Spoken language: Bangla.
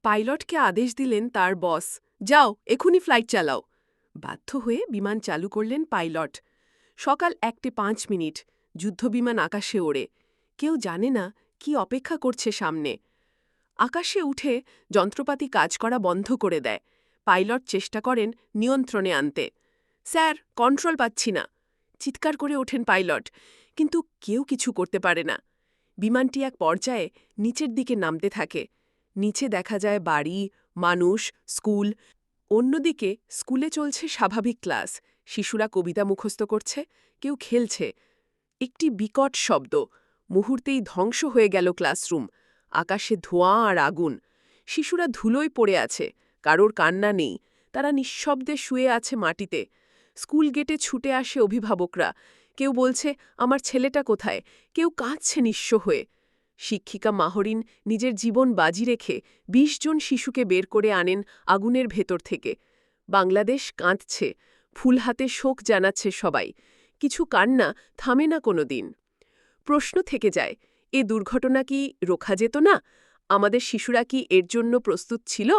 পাইলটকে আদেশ দিলেন তার বস, যাও এখুনি ফ্লাইট চালাও। বাধ্য হয়ে বিমান চালু করলেন পাইলট। সকাল 1:05, যুদ্ধবিমান আকাশে ওড়ে। কেউ জানে না কি অপেক্ষা করছে সামনে। আকাশে উঠে যন্ত্রপাতি কাজ করা বন্ধ করে দেয়। পাইলট চেষ্টা করেন নিয়ন্ত্রণে আনতে। স্যার, কন্ট্রোল পাচ্ছি না। চিৎকার করে ওঠেন পাইলট, কিন্তু কেউ কিছু করতে পারে না। বিমানটি এক পর্যায়ে নিচের দিকে নামতে থাকে। নিচে দেখা যায় বাড়ি, মানুষ, স্কুল। অন্যদিকে স্কুলে চলছে স্বাভাবিক ক্লাস। শিশুরা কবিতা মুখস্থ করছে, কেউ খেলছে। একটি বিকট শব্দ। মুহূর্তেই ধ্বংস হয়ে গেল ক্লাসরুম। আকাশে ধোঁয়া আর আগুন। শিশুরা ধুলোয় পড়ে আছে, কারোর কান্না নেই। তারা নিঃশব্দে শুয়ে আছে মাটিতে। স্কুল গেটে ছুটে আসে অভিভাবকরা। কেউ বলছে, আমার ছেলেটা কোথায়? কেউ কাঁদছে নিঃস্ব হয়ে। শিক্ষিকা মাহরিন নিজের জীবন বাজি রেখে ২০ জন শিশুকে বের করে আনেন আগুনের ভেতর থেকে। বাংলাদেশ কাঁদছে, ফুল হাতে শোক জানাচ্ছে সবাই। কিছু কান্না থামে না কোনো দিন। প্রশ্ন থেকে যায়, এ দুর্ঘটনা কি রোখা যেত না? আমাদের শিশুরা কি এর জন্য প্রস্তুত ছিল?